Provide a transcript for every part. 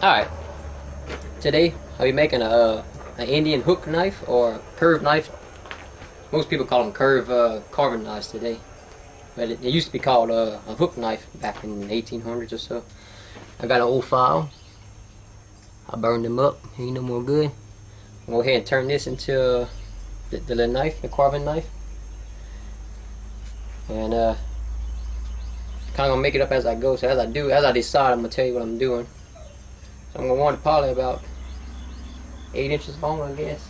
Alright, today I'll be making an Indian hook knife or curved knife. Most people call them carving knives today. But it used to be called a hook knife back in the 1800s or so. I got an old file. I burned them up. Ain't no more good. I'll go ahead and turn this into the little knife, the carving knife. And kind of gonna make it up as I go. So as I decide, I'm gonna tell you what I'm doing. So I'm gonna want it probably about 8 inches long, I guess.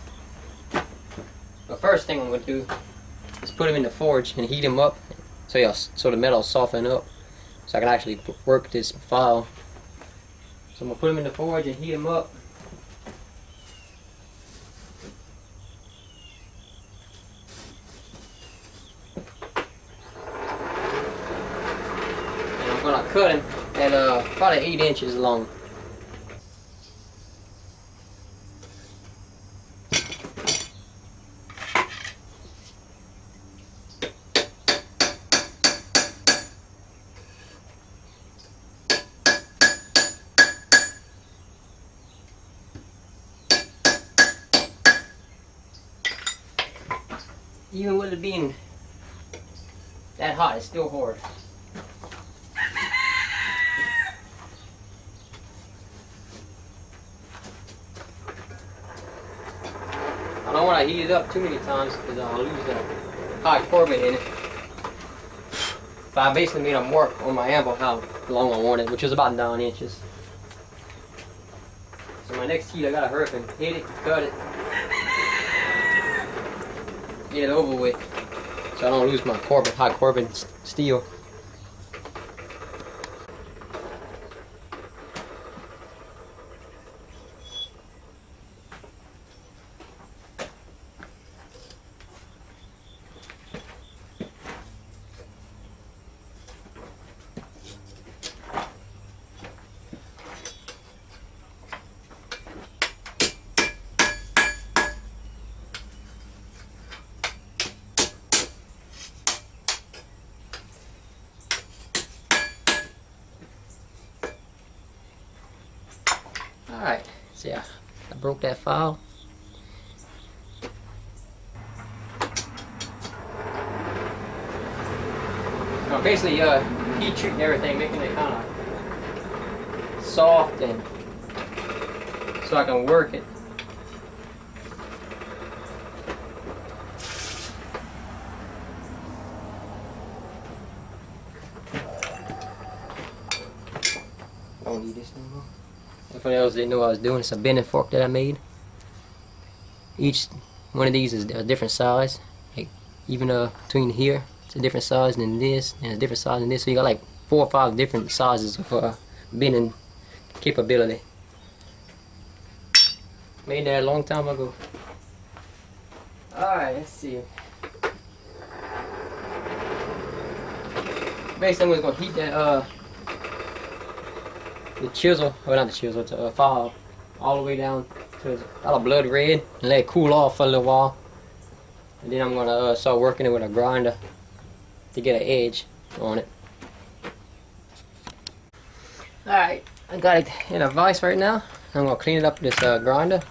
The first thing I'm gonna do is put them in the forge and heat them up, so the metal will soften up, so I can actually work this file. So I'm gonna put them in the forge and heat them up. And I'm gonna cut them at about 8 inches long. Even with it being that hot, it's still hard. I don't want to heat it up too many times because I'll lose the high carbon in it. But I basically made a mark on my anvil how long I want it, which is about 9 inches. So my next heat, I gotta hurry up and hit it, cut it, get it over with, so I don't lose my high carbon steel. Alright, so yeah, I broke that file. Now basically heat treating everything, making it kind of soft and so I can work it. I don't need this no more. If anyone else didn't know what I was doing, it's a bending fork that I made. Each one of these is a different size. Like even between here, it's a different size than this, and a different size than this. So you got like 4 or 5 different sizes of bending capability. Made that a long time ago. Alright, let's see. Basically, I'm just gonna heat that the chisel, well not the chisel, the file all the way down to it's got a blood red, and let it cool off for a little while. And then I'm gonna start working it with a grinder to get an edge on it. Alright, I got it in a vise right now. I'm gonna clean it up with this grinder.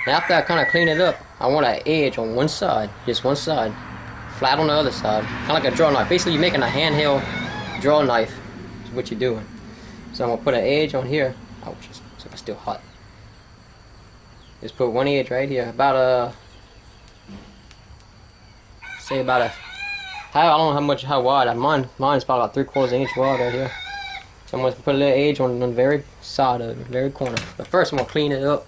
And after I kind of clean it up, I want an edge on one side, just one side, flat on the other side, kind of like a draw knife. Basically, you're making a handheld draw knife. Is what you're doing. So I'm gonna put an edge on here. Ouch, so it's still hot. Just put one edge right here, about say about a, I don't know how wide. Mine is probably about 3/4 inch wide right here. So I'm gonna put a little edge on the very side of it, very corner. But first I'm gonna clean it up.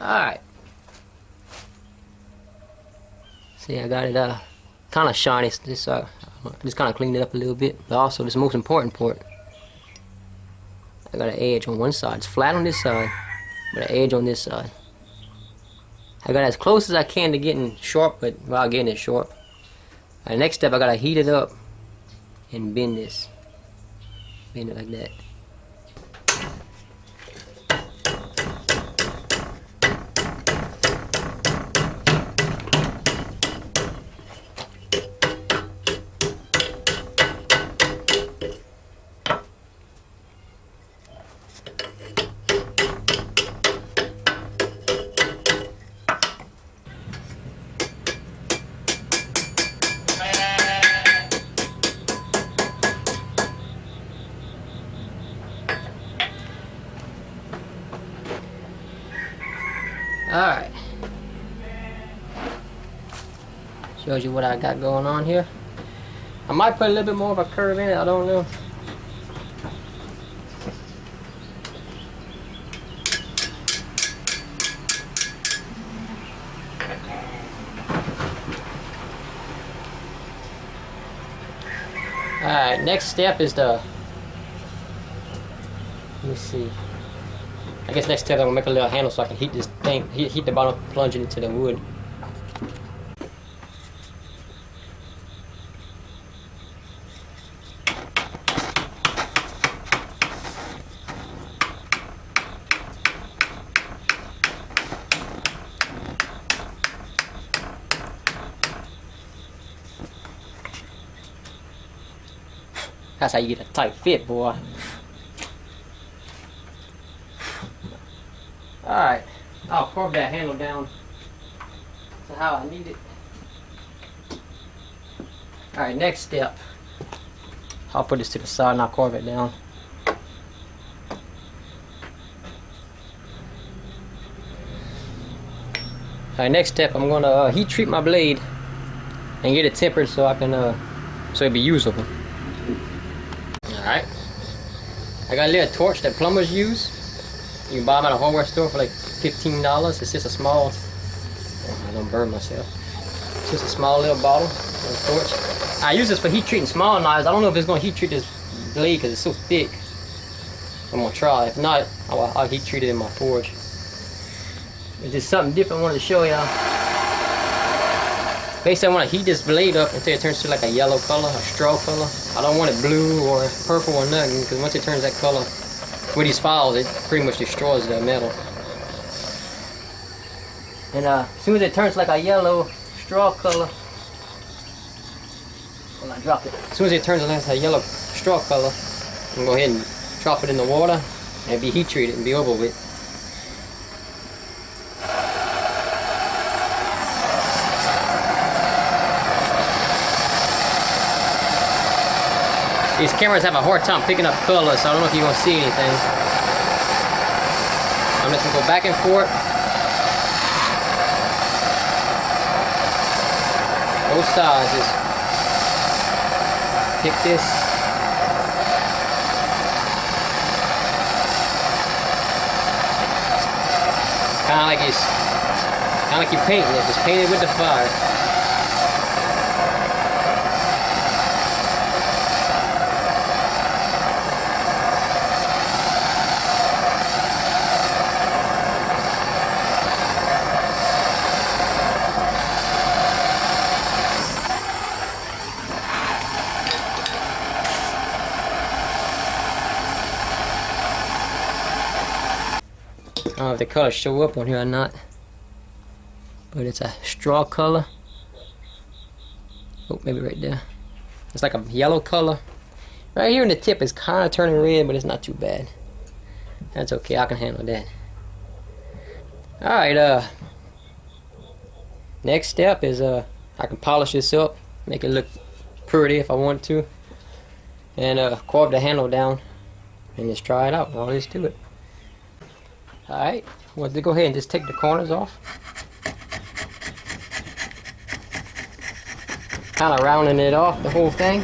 Alright. See, I got it kind of shiny. Just kind of cleaned it up a little bit. But also, this most important part, I got an edge on one side. It's flat on this side, but an edge on this side. I got as close as I can to getting sharp, but without getting it sharp. The next step, I gotta heat it up and bend this. Bend it like that. Alright. Shows you what I got going on here. I might put a little bit more of a curve in it, I don't know. Alright, next step is the, let me see. I guess next step I'm gonna make a little handle so I can heat this thing, heat the bottom, plunge it into the wood. That's how you get a tight fit, boy. Alright, I'll carve that handle down to how I need it. Alright, next step. I'll put this to the side and I'll carve it down. Alright, next step, I'm gonna heat treat my blade and get it tempered so I can so it'll be usable. Alright, I got a little torch that plumbers use. You can buy them at a hardware store for like $15. It's just a small, I don't burn myself. It's just a small little bottle, little torch. I use this for heat treating small knives. I don't know if it's going to heat treat this blade because it's so thick. I'm going to try. If not, I'll heat treat it in my forge. It's just something different I wanted to show y'all. Basically, I want to heat this blade up until it turns to like a yellow color, a straw color. I don't want it blue or purple or nothing, because once it turns that color with these files, it pretty much destroys the metal. And as soon as it turns like a yellow straw color, when I drop it, as soon as it turns like a yellow straw color, I'm gonna go ahead and drop it in the water and be heat treated and be over with. These cameras have a hard time picking up color, so I don't know if you're going to see anything. I'm just going to go back and forth. Both sides, just pick this. It's kind of like you're painting it, just paint it with the fire. I don't know if the colors show up on here or not, but it's a straw color. Oh, maybe right there. It's like a yellow color. Right here in the tip is kind of turning red, but it's not too bad. That's okay, I can handle that. Alright, next step is I can polish this up, make it look pretty if I want to, and carve the handle down and just try it out. All there is to it. Alright, well, go ahead and just take the corners off. Kind of rounding it off, the whole thing.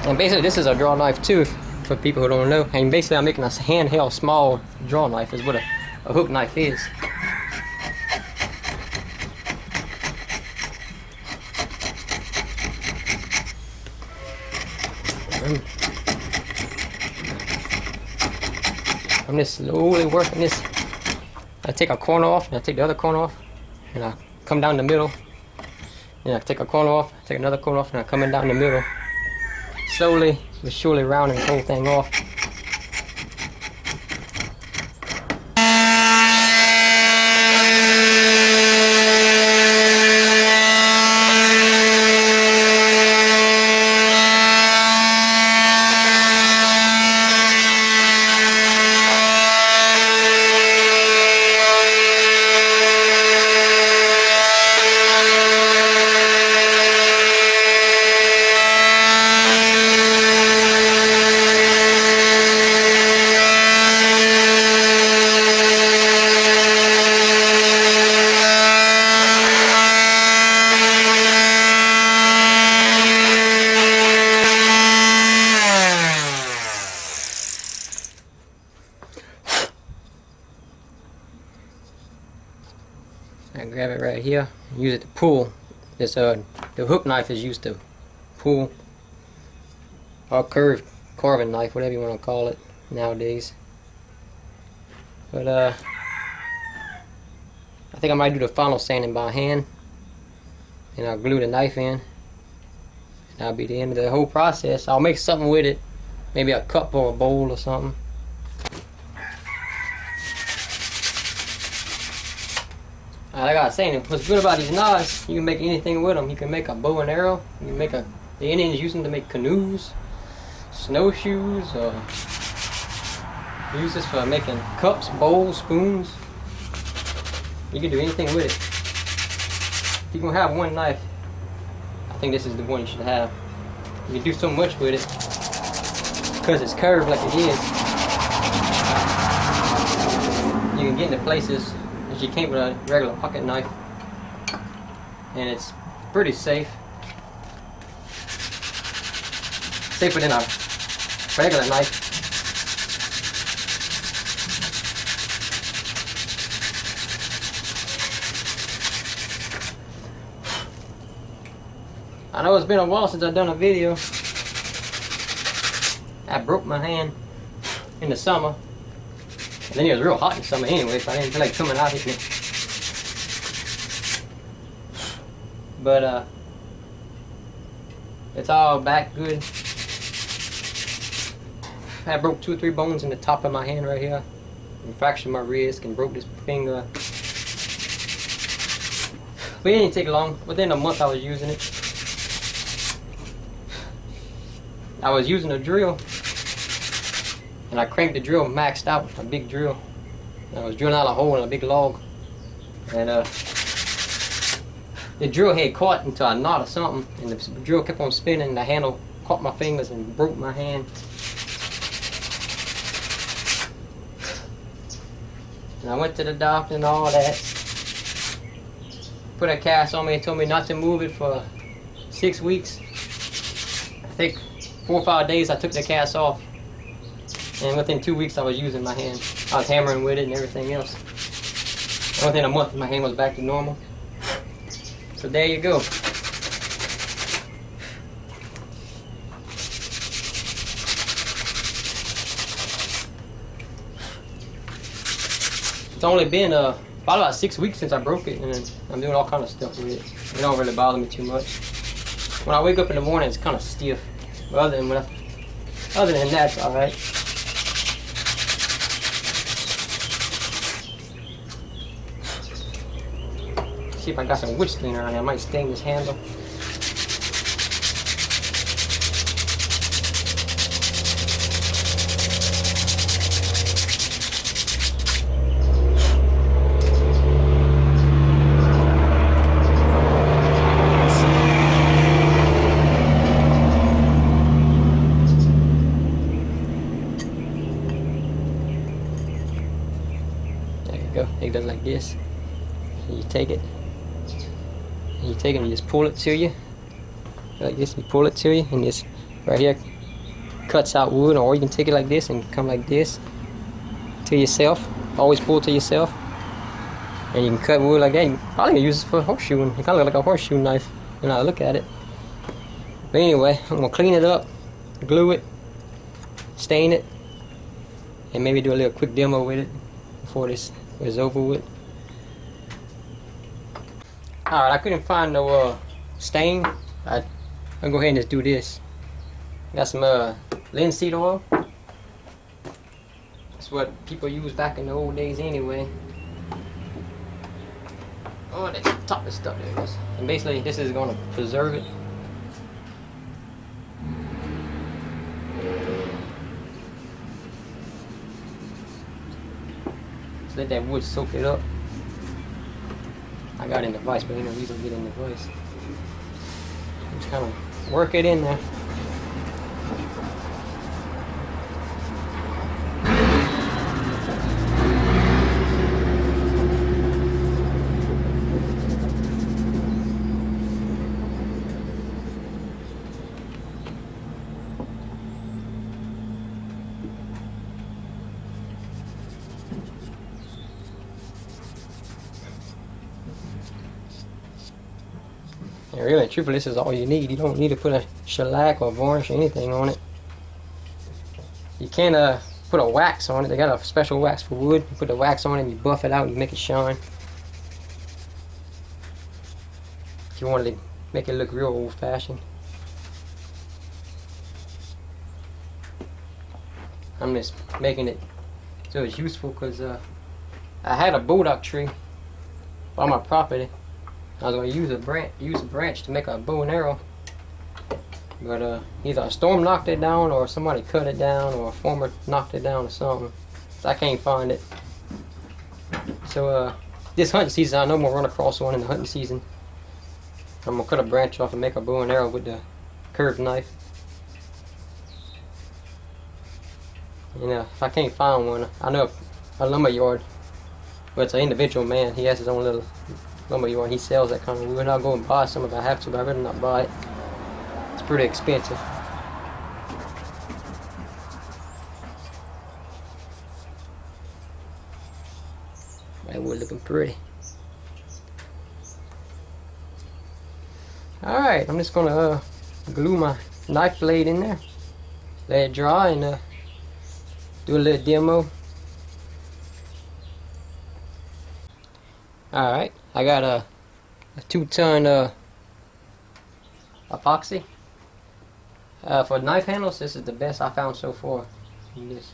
And basically this is a draw knife too, for people who don't know. And basically I'm making a handheld small draw knife is what a hook knife is. I'm just slowly working this. I take a corner off and I take the other corner off and I come down the middle. And I take a corner off, take another corner off, and I come in down the middle. Slowly but surely rounding the whole thing off. here. Use it to pull. This the hook knife is used to pull, or carving knife, whatever you want to call it nowadays. But I think I might do the final sanding by hand, and I'll glue the knife in, and that'll be the end of the whole process. I'll make something with it, maybe a cup or a bowl or something. Like I was saying, what's good about these knives, you can make anything with them. You can make a bow and arrow. You can make the Indians use them to make canoes, snowshoes, or use this for making cups, bowls, spoons. You can do anything with it. If you're gonna have one knife, I think this is the one you should have. You can do so much with it because it's curved like it is. You can get into places that you can't with a regular pocket knife, and it's pretty safe. Safer than a regular knife. I know it's been a while since I've done a video. I broke my hand in the summer. And then it was real hot in the summer anyway, so I didn't feel like coming out hitting it. But it's all back good. I broke 2 or 3 bones in the top of my hand right here. And fractured my wrist and broke this finger. But it didn't take long. Within a month I was using it. I was using a drill, and I cranked the drill maxed out, a big drill. And I was drilling out a hole in a big log, and the drill head caught into a knot or something, and the drill kept on spinning, and the handle caught my fingers and broke my hand. And I went to the doctor and all that. Put a cast on me and told me not to move it for 6 weeks. I think 4 or 5 days I took the cast off, and within 2 weeks I was using my hand. I was hammering with it and everything else. And within a month my hand was back to normal. So there you go. It's only been probably about 6 weeks since I broke it, and I'm doing all kind of stuff with it. It don't really bother me too much. When I wake up in the morning, it's kind of stiff. But other than that, it's all right. See if I got some wood cleaner on there. I might stain this handle. Go. It does like this. And you take it. And you take it and you just pull it to you. Like this, you pull it to you, and this right here cuts out wood, or you can take it like this and come like this to yourself. Always pull to yourself. And you can cut wood like that. You probably can use this for horseshoeing. It kinda look like a horseshoe knife when I look at it. But anyway, I'm gonna clean it up, glue it, stain it, and maybe do a little quick demo with it before this is over with. Alright, I couldn't find no stain. I'll go ahead and just do this. Got some linseed oil. That's what people used back in the old days anyway. Oh, the top of the stuff, there it is. And basically this is going to preserve it. Let that wood soak it up. I got it in the vise, but ain't no reason to get in the vise. Just kind of work it in there. And really, truthfully, this is all you need. You don't need to put a shellac or varnish or anything on it. You can't put a wax on it. They got a special wax for wood. You put the wax on it and you buff it out and you make it shine. If you wanted to make it look real old-fashioned. I'm just making it so it's useful because I had a burdock tree on my property. I was going to use a branch to make a bow and arrow, but either a storm knocked it down, or somebody cut it down, or a farmer knocked it down, or something. So I can't find it. So this hunting season, I know I'm gonna run across one in the hunting season. I'm gonna cut a branch off and make a bow and arrow with the curved knife. You know, if I can't find one, I know a lumber yard, but it's an individual man. He has his own little lumber yard. He sells that kind of wood. I'll go and buy some if I have to, but I'd rather not buy it. It's pretty expensive. That wood looking pretty. Alright, I'm just gonna glue my knife blade in there, let it dry, and do a little demo. Alright, I got a 2-ton epoxy. For knife handles, this is the best I found so far. You just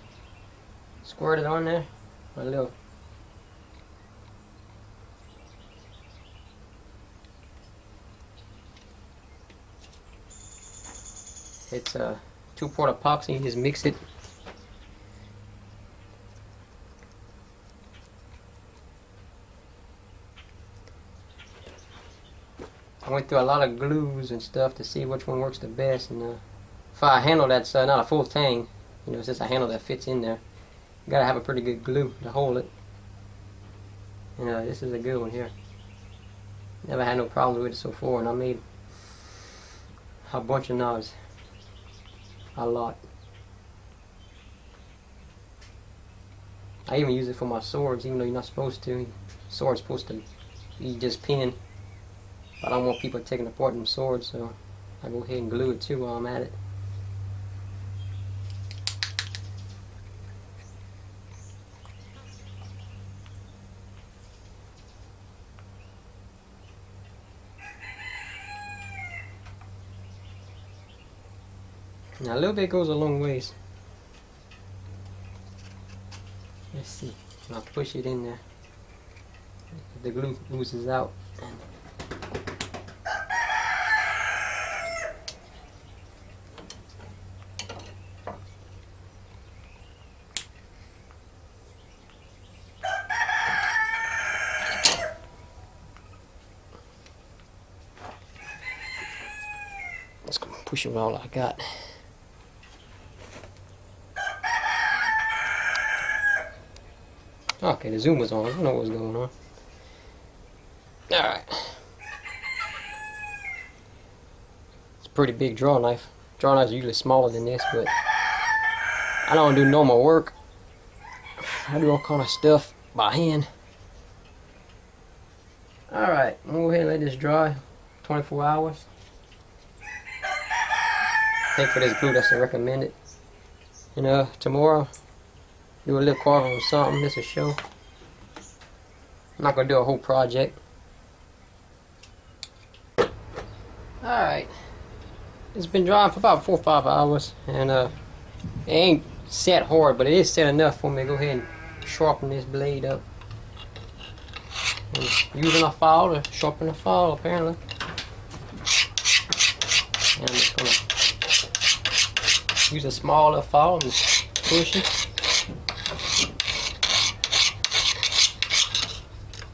squirt it on there, a little. It's a 2-part epoxy. You just mix it. I went through a lot of glues and stuff to see which one works the best, and for a handle that's not a full tang, you know, it's just a handle that fits in there. You gotta have a pretty good glue to hold it. And this is a good one here. Never had no problems with it so far, and I made a bunch of knives. A lot. I even use it for my swords, even though you're not supposed to. Sword's supposed to be just pinned. But I don't want people taking apart them swords, so I go ahead and glue it too while I'm at it. Now a little bit goes a long ways. Let's see. I'll push it in there. The glue oozes out. Let's go push it with all I got. Okay, the zoom was on. I don't know what was going on. Alright. It's a pretty big draw knife. Draw knives are usually smaller than this, but I don't do normal work. I do all kind of stuff by hand. Alright, I'm gonna go ahead and let this dry 24 hours. I think for this glue, that's the recommended. And tomorrow, do a little carving or something, just a show. I'm not gonna do a whole project. Alright. It's been drying for about 4 or 5 hours, and it ain't set hard, but it is set enough for me to go ahead and sharpen this blade up. I'm using a file to sharpen the file, apparently. And I'm just gonna use a smaller file and push it.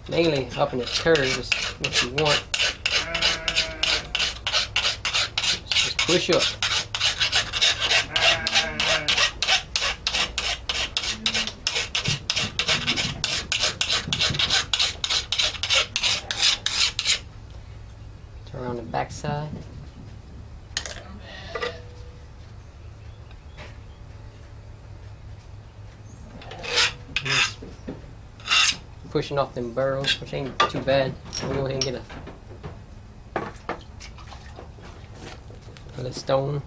Mainly up in the curve is what you want. Just push up. Turn around the back side. Pushing off them burrows, which ain't too bad. We'll go ahead and get A little stone.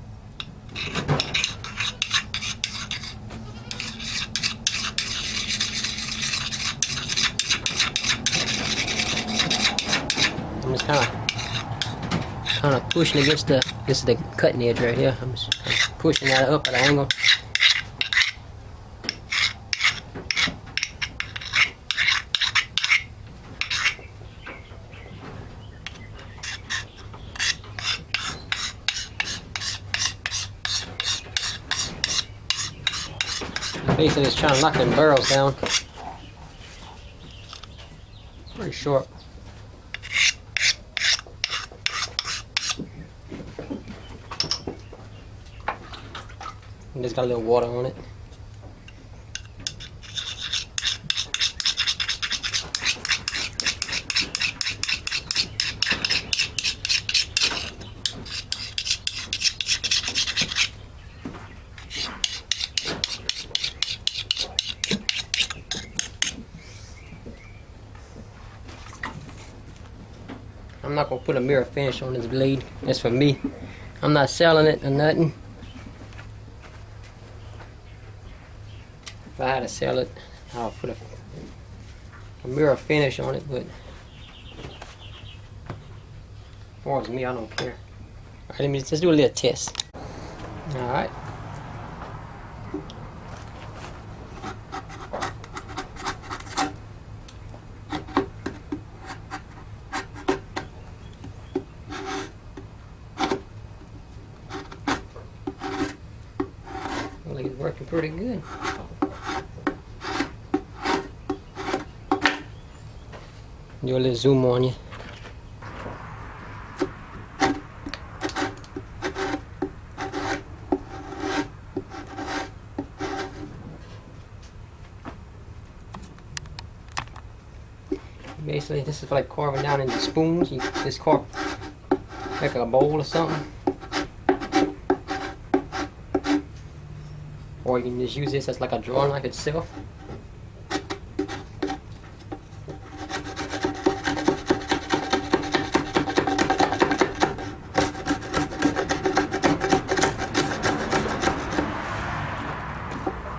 I'm just kind of pushing against the, this is the cutting edge right here. I'm just pushing that up at an angle. Basically just trying to knock them barrels down. Pretty short. And just got a little water on it. I'm not gonna put a mirror finish on this blade. That's for me. I'm not selling it or nothing. If I had to sell it, I'll put a mirror finish on it, but as far as me, I don't care. Alright, let me just do a little test. Alright. Like it's working pretty good. Do a little zoom on you. Basically, this is like carving down into spoons. You just carve like a bowl or something. Or you can just use this as like a drawing knife itself.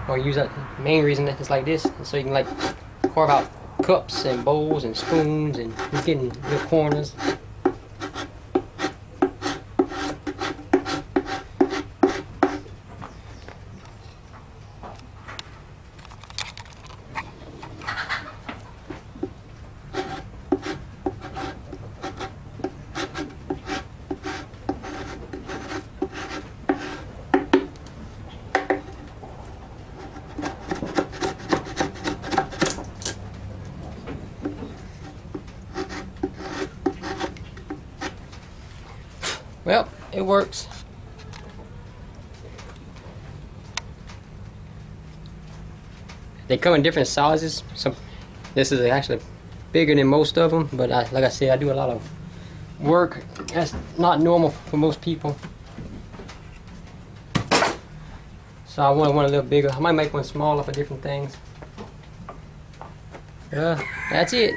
Or use that main reason that it's like this, so you can like carve out cups and bowls and spoons and you're getting little corners. Well, it works. They come in different sizes. So this is actually bigger than most of them, but like I said, I do a lot of work. That's not normal for most people. So I want one a little bigger. I might make one smaller for different things. That's it.